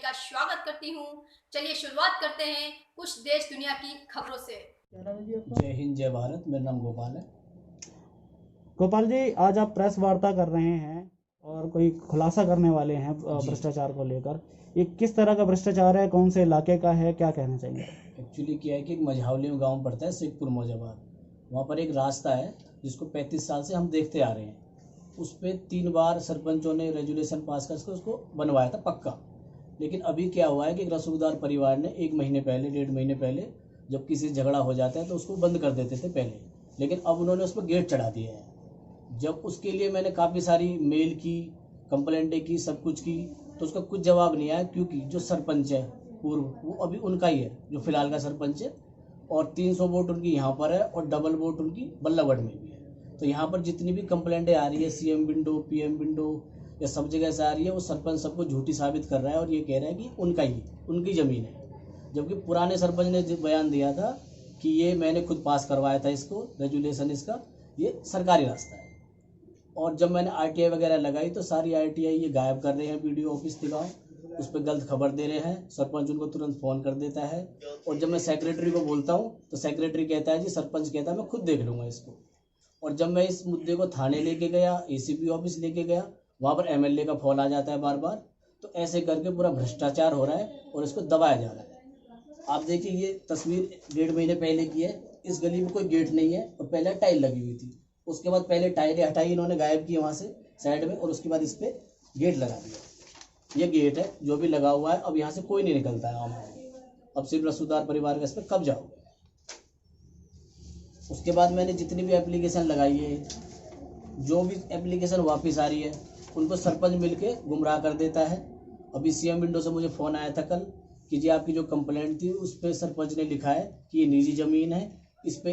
का स्वागत करती हूँ। चलिए शुरुआत करते हैं कुछ देश दुनिया की खबरों से। जय हिंद जय भारत। मेरा नाम गोपाल है। गोपाल जी, आज आप प्रेस वार्ता कर रहे हैं और कोई खुलासा करने वाले हैं भ्रष्टाचार को लेकर। ये किस तरह का भ्रष्टाचार है, कौन से इलाके का है, क्या कहना चाहिए? एक्चुअली क्या है कि एक मझावली में गांव पड़ता है, शेखपुर मौजाबाद। वहाँ पर एक रास्ता है जिसको 35 साल से हम देखते आ रहे हैं। उस पर 3 बार सरपंचों ने रेजुलेशन पास करके उसको बनवाया था पक्का। लेकिन अभी क्या हुआ है कि रसूखदार परिवार ने 1 महीने पहले 1.5 महीने पहले जब किसी झगड़ा हो जाता है तो उसको बंद कर देते थे पहले, लेकिन अब उन्होंने उस पर गेट चढ़ा दिया है। जब उसके लिए मैंने काफ़ी सारी मेल की, कंप्लेंटें की, सब कुछ की, तो उसका कुछ जवाब नहीं आया, क्योंकि जो सरपंच है पूर्व, वो अभी उनका ही है जो फिलहाल का सरपंच है, और 300 वोट उनकी यहाँ पर है और डबल वोट उनकी बल्लभगढ़ में भी है। तो यहाँ पर जितनी भी कंप्लेंटें आ रही है, सीएम विंडो, पीएम विंडो, या सब जगह से आ रही है, वो सरपंच सबको झूठी साबित कर रहा है और ये कह रहा है कि उनका ही, उनकी ज़मीन है। जबकि पुराने सरपंच ने बयान दिया था कि ये मैंने खुद पास करवाया था, इसको रेजुलेशन, इसका ये सरकारी रास्ता है। और जब मैंने आरटीआई वगैरह लगाई तो सारी आरटीआई ये गायब कर रहे हैं, वीडियो ऑफिस दिखाओ, उस पर गलत खबर दे रहे हैं। सरपंच उनको तुरंत फ़ोन कर देता है, और जब मैं सेक्रेटरी को बोलता हूँ तो सेक्रेटरी कहता है जी, सरपंच कहता है मैं खुद देख लूँगा इसको। और जब मैं इस मुद्दे को थाने लेके गया, एसीपी ऑफिस लेके गया, वहाँ पर एमएलए का फ़ोन आ जाता है बार बार। तो ऐसे करके पूरा भ्रष्टाचार हो रहा है और इसको दबाया जा रहा है। आप देखिए, ये तस्वीर 1.5 महीने पहले की है। इस गली में कोई गेट नहीं है और पहले टाइल लगी हुई थी। उसके बाद पहले टाइलें हटाई इन्होंने, गायब की वहाँ से साइड में, और उसके बाद इस पर गेट लगा दिया। ये गेट है जो भी लगा हुआ है। अब यहाँ से कोई नहीं निकलता है आम आदमी। अब सिर्फ रसूखदार परिवार का इस पर कब्जा हो गया। उसके बाद मैंने जितनी भी एप्लीकेशन लगाई है, जो भी एप्लीकेशन वापस आ रही है, उनको सरपंच मिलके गुमराह कर देता है। अभी सीएम विंडो से मुझे फ़ोन आया था कल कि जी आपकी जो कंप्लेंट थी उस पर सरपंच ने लिखा है कि ये निजी ज़मीन है, इस पर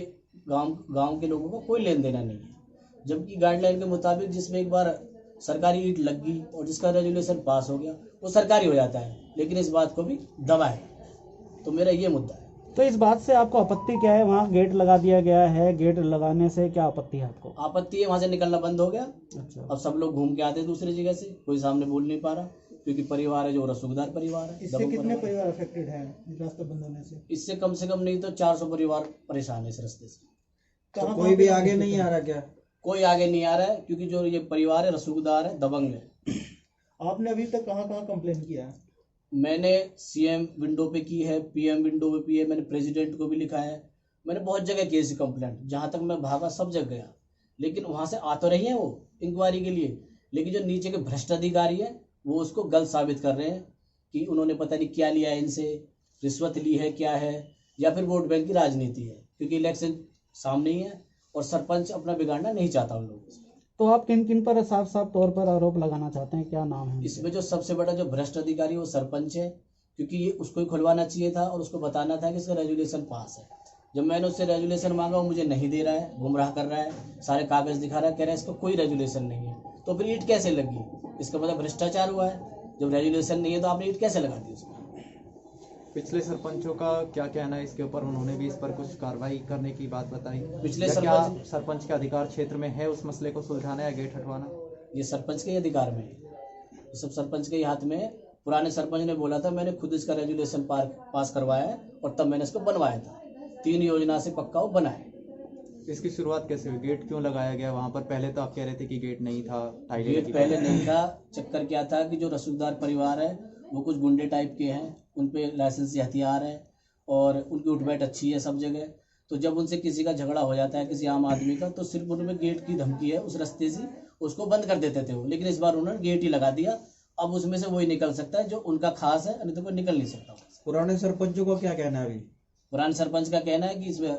गांव के लोगों को कोई लेन देना नहीं है। जबकि गाइडलाइन के मुताबिक जिसमें एक बार सरकारी ईंट लग गई और जिसका रेजुलेशन पास हो गया वो सरकारी हो जाता है, लेकिन इस बात को भी दबाए। तो मेरा ये मुद्दा है। तो इस बात से आपको आपत्ति क्या है? वहाँ गेट लगा दिया गया है, गेट लगाने से क्या आपत्ति है आपको? आपत्ति है, वहाँ से निकलना बंद हो गया। अच्छा। अब सब लोग घूम के आते हैं दूसरी जगह से, कोई सामने बोल नहीं पा रहा, क्योंकि परिवार है जो रसूखदार परिवार है। इससे कितने परिवार अफेक्टेड हैं रास्ता बंद होने से? इससे कम से कम नहीं तो 400 परिवार परेशान है इस रास्ते से। तो कोई भी आगे नहीं आ रहा क्या? कोई आगे नहीं आ रहा है, क्योंकि जो ये परिवार है रसूखदार है, दबंग है। आपने अभी तक कहाँ कहाँ कंप्लेन किया है? मैंने सीएम विंडो पे की है, पीएम विंडो पे की है, मैंने प्रेसिडेंट को भी लिखा है, मैंने बहुत जगह की ऐसी कंप्लेंट। जहाँ तक मैं भागा सब जगह गया, लेकिन वहाँ से आ तो रही हैं वो इंक्वायरी के लिए, लेकिन जो नीचे के भ्रष्ट अधिकारी है वो उसको गलत साबित कर रहे हैं कि उन्होंने पता नहीं क्या लिया है इनसे, रिश्वत ली है क्या है, या फिर वोट बैंक की राजनीति है, क्योंकि इलेक्शन सामने ही है और सरपंच अपना बिगाड़ना नहीं चाहता उन लोगों से। तो आप किन किन पर साफ साफ तौर पर आरोप लगाना चाहते हैं, क्या नाम है? इसमें जो सबसे बड़ा जो भ्रष्ट अधिकारी वो सरपंच है, क्योंकि ये उसको ही खुलवाना चाहिए था और उसको बताना था कि इसका रेजुलेशन पास है। जब मैंने उससे रेजुलेशन मांगा वो मुझे नहीं दे रहा है, गुमराह कर रहा है, सारे कागज दिखा रहा है, कह रहा है इसका कोई रेजुलेशन नहीं है। तो फिर ईंट कैसे लगी? इसका मतलब भ्रष्टाचार हुआ है। जब रेजुलेशन नहीं है तो आपने ईंट कैसे लगा दी उसमें? पिछले सरपंचों का क्या कहना है इसके ऊपर? उन्होंने भी इस पर कुछ कार्रवाई करने की बात बताई। पिछले क्या सरपंच के अधिकार क्षेत्र में है उस मसले को सुलझाना या गेट हटवाना? ये सरपंच के ही अधिकार में है, ये सब सरपंच के ही हाथ में है। पुराने सरपंच ने बोला था मैंने खुद इसका रेजुलेशन पास करवाया है और तब मैंने इसको बनवाया था। 3 योजना से पक्का वो बना है। इसकी शुरुआत कैसे हुई? गेट क्यों लगाया गया वहाँ पर? पहले तो आप कह रहे थे कि गेट नहीं था, गेट पहले नहीं था। चक्कर क्या था कि जो रसूखदार परिवार है वो कुछ गुंडे टाइप के हैं, उन पे लाइसेंसी हथियार है और उनकी उठबैठ अच्छी है सब जगह। तो जब उनसे किसी का झगड़ा हो जाता है किसी आम आदमी का, तो सिर्फ उनमें गेट की धमकी है, उस रास्ते से उसको बंद कर देते थे वो। लेकिन इस बार उन्होंने गेट ही लगा दिया। अब उसमें से वही निकल सकता है जो उनका खास है, नहीं तो कोई निकल नहीं सकता। पुराने सरपंचों को क्या कहना है अभी? पुराने सरपंच का कहना है कि इसमें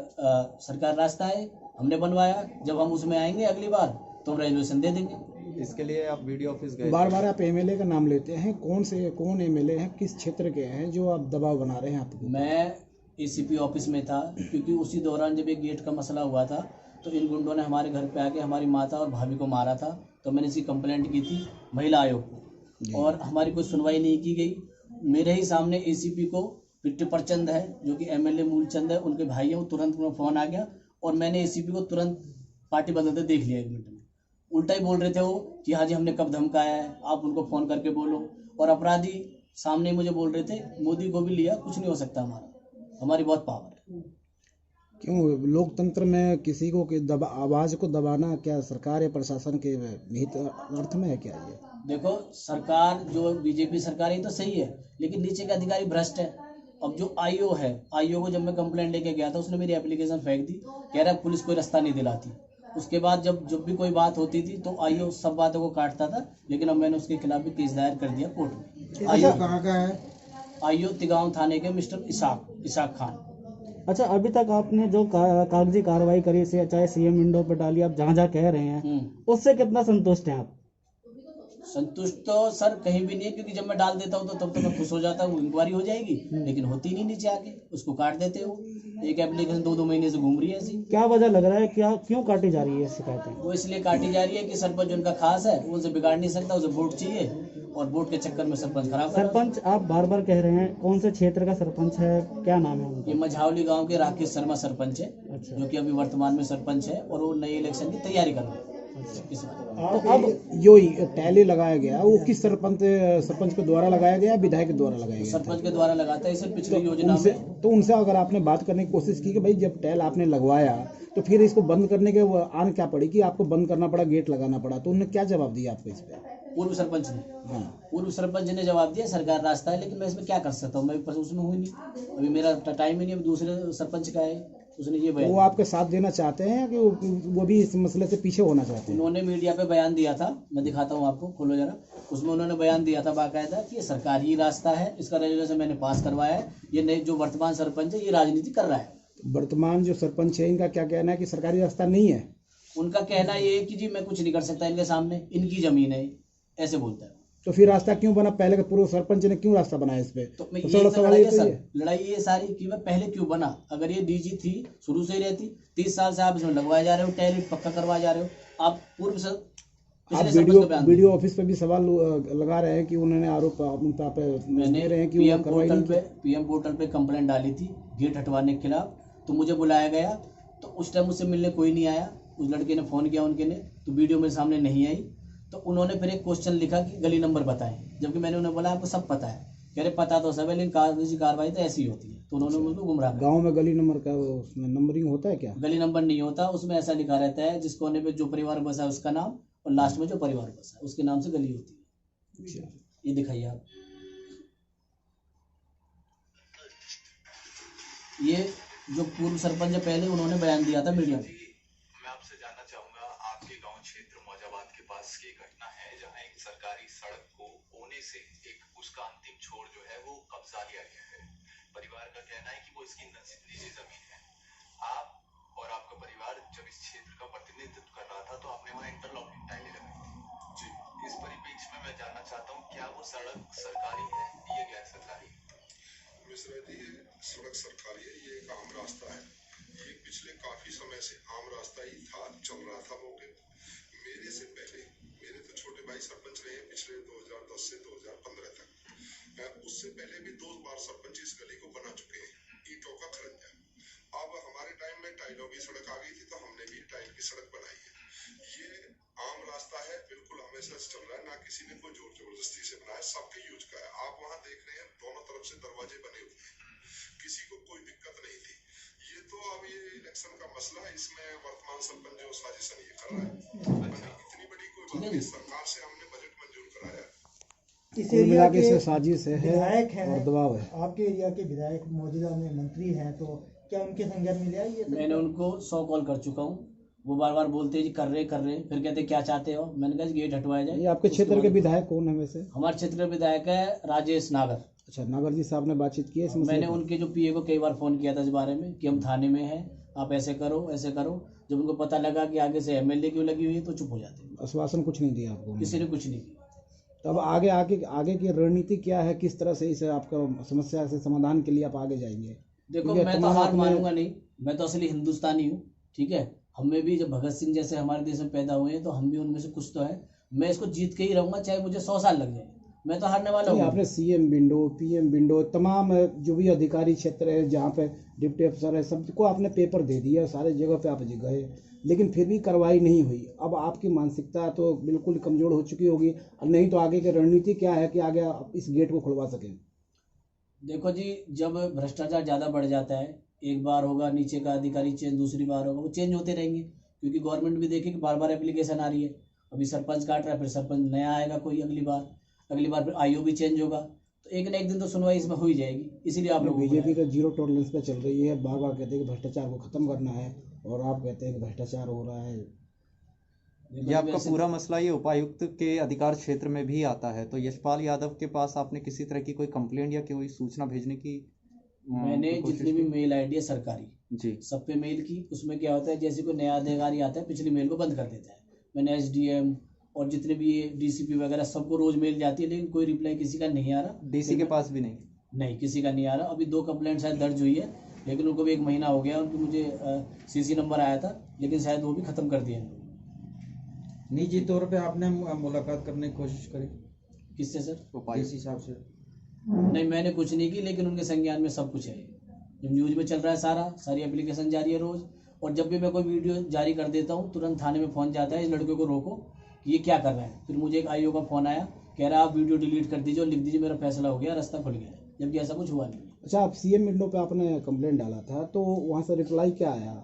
सरकार रास्ता है, हमने बनवाया, जब हम उसमें आएंगे अगली बार तो हम रेजुलेशन दे देंगे। इसके लिए आप वीडियो ऑफिस गए? बार बार आप एमएलए का नाम लेते हैं, कौन एमएलए हैं, किस क्षेत्र के हैं जो आप दबाव बना रहे हैं आपको? मैं एसीपी ऑफिस में था, क्योंकि उसी दौरान जब एक गेट का मसला हुआ था तो इन गुंडों ने हमारे घर पे आके हमारी माता और भाभी को मारा था। तो मैंने इसकी कंप्लेंट की थी महिला आयोग को, और हमारी कोई सुनवाई नहीं की गई। मेरे ही सामने एसीपी को पिट्टी प्रचंड है जो कि एमएलए मूलचंद है, उनके भाई हैं, वो तुरंत फ़ोन आ गया और मैंने एसीपी को तुरंत पार्टी बदलते देख लिया 1 मिनट में। उल्टा ही बोल रहे थे वो कि हाँ जी हमने कब धमकाया है, आप उनको फ़ोन करके बोलो। और अपराधी सामने ही मुझे बोल रहे थे मोदी को भी लिया कुछ नहीं हो सकता, हमारी बहुत पावर है। क्यों लोकतंत्र में किसी को आवाज को दबाना क्या सरकार या प्रशासन के निहित अर्थ में है क्या ये? देखो सरकार जो बीजेपी सरकार है तो सही है, लेकिन नीचे के अधिकारी भ्रष्ट है। अब जो आईओ है, आईओ को जब मैं कंप्लेंट लेके गया था उसने मेरी एप्लीकेशन फेंक दी, कह रहा पुलिस कोई रास्ता नहीं दिलाती। उसके बाद जब भी कोई बात होती थी तो आईओ सब बातों को काटता था, लेकिन अब मैंने उसके खिलाफ भी केस दायर कर दिया कोर्ट में। आईओ कहाँ का है? आईओ तिगांव थाने के मिस्टर इसाक खान। अच्छा, अभी तक आपने जो कागजी कार्रवाई करी से चाहे सीएम विंडो पे डाली, आप जहाँ जहाँ कह रहे हैं उससे कितना संतुष्ट हैं आप? संतुष्ट तो सर कहीं भी नहीं है, क्योंकि जब मैं डाल देता हूँ तो तब तो मैं खुश हो जाता हूँ, इंक्वायरी हो जाएगी, लेकिन होती नहीं नीचे आके, उसको काट देते हो। एक एप्लीकेशन 2-2 महीने से घूम रही है ऐसी। क्या वजह लग रहा है, क्या क्यों काटी जा रही है शिकायतें? वो इसलिए काटी जा रही है कि सरपंच उनका खास है, वो उनसे बिगाड़ नहीं सकता, उसे वोट चाहिए और वोट के चक्कर में सरपंच खराब कर रहा है। सरपंच आप बार बार कह रहे हैं, कौन से क्षेत्र का सरपंच है, क्या नाम है उनका? ये मझावली गांव के राकेश शर्मा सरपंच है, अच्छा। जो कि अभी वर्तमान में सरपंच है और वो नए इलेक्शन की तैयारी कर रहे हैं। इस बात तो अब जो टैली लगाया गया वो किस सरपंच के द्वारा लगाया गया, विधायक के द्वारा लगाया गया? सरपंच के द्वारा लगाता है इसे पिछली योजना में। तो उनसे अगर आपने बात करने की कोशिश की कि भाई जब टैल आपने लगवाया तो फिर इसको बंद करने के आन क्या पड़ी कि आपको बंद करना पड़ा, गेट लगाना पड़ा, तो उन्होंने क्या जवाब दिया आपको इस पे? पूर्व सरपंच ने, हाँ, पूर्व सरपंच ने जवाब दिया सरकार रास्ता है, लेकिन मैं इसमें क्या कर सकता हूँ, मैं उसमें हूँ नहीं, अभी मेरा टाइम ही नहीं, अभी दूसरे सरपंच का है, उसने ये बयान। वो आपके साथ देना चाहते हैं कि वो भी इस मसले से पीछे होना चाहते हैं? उन्होंने मीडिया पे बयान दिया था, मैं दिखाता हूँ आपको, खोलो जरा। उसमें उन्होंने बयान दिया था बाकायदा कि ये सरकारी रास्ता है, इसका रेजुलेशन मैंने पास करवाया है, ये नए जो वर्तमान सरपंच है ये राजनीति कर रहा है। वर्तमान जो सरपंच है इनका क्या कहना है कि सरकारी रास्ता नहीं है? उनका कहना ये है कि जी मैं कुछ नहीं कर सकता इनके सामने, इनकी जमीन है, ऐसे बोलता है। तो फिर रास्ता क्यों बना? पहले के पूर्व सरपंच ने क्यों रास्ता बनाया इस पे? तो मैं तो ये सवाल लड़ाई ये है तो सर, ये। लड़ाई ये सारी कि मैं पहले क्यों बना। अगर ये डीजी थी शुरू से ही रहती, 30 साल से आप इसमें लगवाए जा रहे हो, टैरिफ पक्का करवाए जा रहे हो, आप पूर्व से आप वीडियो ऑफिस पे भी सवाल लगा रहे हैं कि उन्होंने आरोप मैंने रहे हैं कि पीएम पोर्टल पे कंप्लेंट डाली थी गेट हटवाने के खिलाफ, तो मुझे बुलाया गया, तो उस टाइम मुझसे मिलने कोई नहीं आया। उस लड़के ने फ़ोन किया उनके ने, तो वीडियो मेरे सामने नहीं आई, तो उन्होंने फिर एक क्वेश्चन लिखा कि गली नंबर बताएं, जबकि मैंने उन्हें बोला आपको सब पता है, कह रहे पता तो सब है लेकिन कागजी कार्रवाई तो ऐसी होती है, तो उन्होंने मुझको गुमराह किया। गांव में गली नंबर का उसमें नंबरिंग होता है क्या? गली नंबर नहीं होता, उसमें ऐसा लिखा रहता है जिस कोने पे जो परिवार बसा है उसका नाम, और लास्ट में जो परिवार बसा है उसके नाम से गली होती है। ये दिखाइए आप, ये जो पूर्व सरपंच है पहले उन्होंने बयान दिया था मीडिया में। मैं आपसे जानना चाहूंगा, आपके गांव क्षेत्र मौजाबाद के पास की घटना है जहां एक सरकारी सड़क को होने से उसका अंतिम छोर जो है वो कब्जा लिया गया है। परिवार का कहना है कि वो इसकी निजी जमीन है। आप और आपका परिवार जब इस क्षेत्र का प्रतिनिधित्व कर रहा था तो आपने वहाँ इंटरलॉकिंग टाइलें लगाई थी जी। इस परिप्रेक्ष्य में मैं जानना चाहता हूँ, क्या वो सड़क सरकारी है या गैर सरकारी? मिश्रा जी, ये सड़क सरकारी है, ये एक आम रास्ता है, ये पिछले काफी समय से आम रास्ता ही था, चल रहा था मौके। मेरे से पहले मेरे तो छोटे भाई सरपंच रहे हैं पिछले 2010 से 2015 तक। उससे पहले भी 2 बार सरपंच इस गली को बना चुके हैं, ईंटों का खरंजा। अब हमारे टाइम में टाइलों की सड़क आ गई थी तो हमने भी टाइल की सड़क बनाई है। ये आम रास्ता है, बिल्कुल हमेशा से चल रहा है, ना किसी ने कोई जोर जबरदस्ती से बनाया, सबके यूज का है। आप वहाँ देख रहे हैं दोनों तरफ से दरवाजे बने हुए हैं, किसी को कोई दिक्कत नहीं थी। ये तो अब ये इलेक्शन का मसला है, इसमें वर्तमान सरपंच जो साजिशन ये कर रहा है, इतनी बड़ी कोई बात नहीं, सरकार से हमने बजट मंजूर कराया। इस एरिया के साजिश है विधायक है और दबाव है। आपके एरिया के विधायक मौजूदा में मंत्री हैं, तो क्या उनके संज्ञान में लिया ये? मैंने उनको 100 कॉल कर चुका हूँ, वो बार बार बोलते हैं जी कर रहे फिर कहते क्या चाहते हो। मैंने कहा गेट हटवाया जाए। ये आपके क्षेत्र के विधायक कौन है वैसे? हमारे क्षेत्र के विधायक है राजेश नागर। अच्छा, नागर जी साहब ने बातचीत की है इस मसले मैंने पर? उनके जो पीए को कई बार फ़ोन किया था इस बारे में कि हम थाने में हैं, आप ऐसे करो ऐसे करो। जब उनको पता लगा कि आगे से एमएलए क्यों लगी हुई है तो चुप हो जाते हैं। आश्वासन कुछ नहीं दिया आपको? किसी ने कुछ नहीं किया। तब आगे की रणनीति क्या है? किस तरह से इसे आपका समस्या से समाधान के लिए आप आगे जाएंगे? देखो मैं तो हार मानूंगा नहीं, मैं तो असली हिंदुस्तानी हूँ, ठीक है। हमें भी जब भगत सिंह जैसे हमारे देश में पैदा हुए हैं तो हम भी उनमें से कुछ तो है। मैं इसको जीत के ही रहूंगा, चाहे मुझे 100 साल लग जाए, मैं तो हारने वाला हूँ। आपने सीएम विंडो, पीएम विंडो, तमाम जो भी अधिकारी क्षेत्र है जहाँ पे डिप्टी अफसर है सबको आपने पेपर दे दिया, सारे जगह पे आप गए, लेकिन फिर भी कार्रवाई नहीं हुई। अब आपकी मानसिकता तो बिल्कुल कमज़ोर हो चुकी होगी, और नहीं तो आगे की रणनीति क्या है कि आगे आप इस गेट को खुलवा सकें? देखो जी, जब भ्रष्टाचार ज़्यादा बढ़ जाता है, एक बार होगा नीचे का अधिकारी चेंज, दूसरी बार होगा, वो चेंज होते रहेंगे, क्योंकि गवर्नमेंट भी देखे कि बार बार एप्लीकेशन आ रही है। अभी सरपंच काट रहा है, फिर सरपंच नया आएगा कोई, अगली बार फिर आईओ भी चेंज होगा, तो एक ना एक दिन तो सुनवाई इसमें हो ही जाएगी। इसीलिए आप लोग बीजेपी का जीरो टॉलरेंस पे चल रही है, बार बार कहते हैं कि भ्रष्टाचार को खत्म करना है, और आप कहते हैं कि भ्रष्टाचार हो रहा है। ये आपका पूरा मसला ये उपायुक्त के अधिकार क्षेत्र में भी आता है, तो यशपाल यादव के पास आपने किसी तरह की कोई कंप्लेंट या कोई सूचना भेजने की मैंने जितनी भी मेल आईडी है सरकारी जी सब पे मेल की। उसमें क्या होता है, जैसे कोई नया अधिकारी आता है पिछली मेल को बंद कर देता है। मैंने एसडीएम और जितने भी डीसीपी वगैरह सबको रोज मेल जाती है, लेकिन कोई रिप्लाई किसी का नहीं आ रहा। डीसी के पास भी नहीं, किसी का नहीं आ रहा। अभी 2 कंप्लेंट शायद दर्ज हुई है, लेकिन उनको भी 1 महीना हो गया। उनको मुझे सीसी नंबर आया था, लेकिन शायद वो भी खत्म कर दिया। निजी तौर पे आपने मुलाकात करने की कोशिश करी? किससे सर? डीसी साहब से? नहीं, मैंने कुछ नहीं की, लेकिन उनके संज्ञान में सब कुछ है। जब न्यूज में चल रहा है सारी एप्लीकेशन जारी है रोज, और जब भी मैं कोई वीडियो जारी कर देता हूँ तुरंत थाने में फोन जाता है, इस लड़के को रोको कि ये क्या कर रहा है। फिर मुझे एक आईओ का फोन आया, कह रहा है आप वीडियो डिलीट कर दीजिए और लिख दीजिए मेरा फैसला हो गया, रास्ता खुल गया, जबकि ऐसा कुछ हुआ नहीं है। अच्छा, आप सीएम विंडो पे आपने कंप्लेंट डाला था, तो वहाँ से रिप्लाई क्या आया?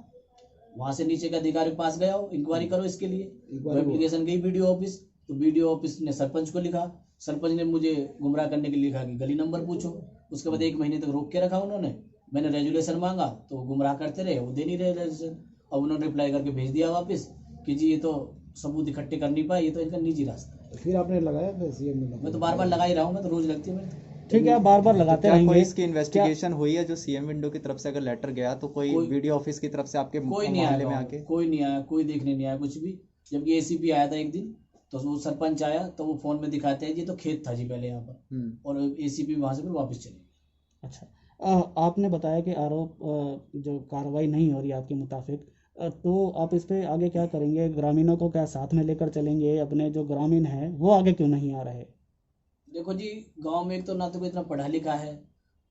वहाँ से नीचे के अधिकारी के पास गया, इंक्वायरी करो इसके लिए। इंक्वायरी एप्लीकेशन गई वीडियो ऑफिस, तो वीडियो ऑफिस ने सरपंच को लिखा, सरपंच ने मुझे गुमराह करने के लिए लिखा कि गली नंबर पूछो। उसके बाद 1 महीने तक रोक के रखा उन्होंने। मैंने रेजुलेशन मांगा तो गुमराह करते रहे, वो दे नहीं रहे रेजुलेशन। अब उन्होंने रिप्लाई करके भेज दिया वापस कि जी ये तो सबूत इकट्ठे कर नहीं पाए, ये तो इनका निजी रास्ता है। फिर आपने लगाया फिर सीएम विंडो? मैं तो बार बार लगा ही रहा हूँ, मैं तो रोज लगती है मेरी। ठीक है, आप बार बार लगाते क्या कोई रहेंगे। इसकी इन्वेस्टिगेशन हुई है जो सीएम विंडो की तरफ से अगर लेटर गया तो कोई वीडियो ऑफिस की तरफ से आपके कोई नहीं मोहल्ले में आया, आके? कोई नहीं आया, कोई देखने नहीं आया कुछ भी। जबकि एसीपी आया था एक दिन, तो वो सरपंच आया तो वो फोन में दिखाते हैं जी तो खेत था जी पहले यहाँ पर, और एसीपी वहां से फिर वापस चले गए। अच्छा, आपने बताया कि आरोप जो कार्रवाई नहीं हो रही आपके मुताबिक, तो आप इस पे आगे क्या करेंगे? ग्रामीणों को क्या साथ में लेकर चलेंगे? अपने जो ग्रामीण हैं वो आगे क्यों नहीं आ रहे? देखो जी, गांव में एक तो ना तो कोई इतना पढ़ा लिखा है,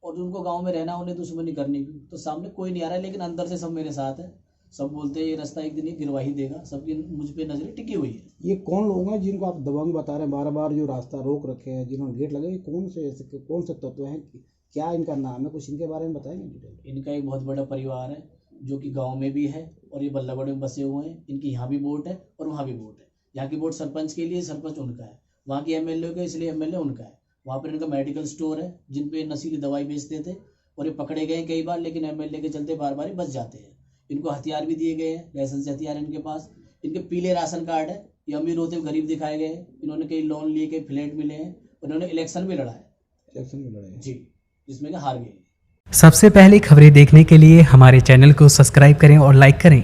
और उनको गांव में रहना, उन्हें दुश्मनी करनी भी, तो सामने कोई नहीं आ रहा है, लेकिन अंदर से सब मेरे साथ है। सब बोलते हैं ये रास्ता एक दिन ये गिरवा ही देगा, सबकी मुझ पे नजरें टिकी हुई है। ये कौन लोग हैं जिनको आप दबंग बता रहे हैं, बार बार जो रास्ता रोक रखे हैं, जिन्होंने गेट लगे, ये कौन से तत्व हैं, क्या इनका नाम है, कुछ इनके बारे में बताएंगे डिटेल? इनका एक बहुत बड़ा परिवार है जो कि गांव में भी है, और ये बल्लागढ़ में बसे हुए हैं। इनकी यहाँ भी वोट है और वहाँ भी वोट है। यहाँ की वोट सरपंच के लिए, सरपंच उनका है। वहाँ की एमएलए का, इसलिए एमएलए उनका है। वहाँ पर इनका मेडिकल स्टोर है जिन पे नशीली दवाई बेचते थे, और ये पकड़े गए कई बार, लेकिन एमएलए के चलते बार बार बच जाते हैं। इनको हथियार भी दिए गए हैं, लाइसेंस हथियार इनके पास। इनके पीले राशन कार्ड है, ये अमीर होते हुए गरीब दिखाए गए हैं। इन्होंने कई लोन लिए, कई फ्लैट मिले हैं, उन्होंने इलेक्शन भी लड़ा है। इलेक्शन में लड़े जी, जिसमें कि हार गए। सबसे पहले खबरें देखने के लिए हमारे चैनल को सब्सक्राइब करें और लाइक करें।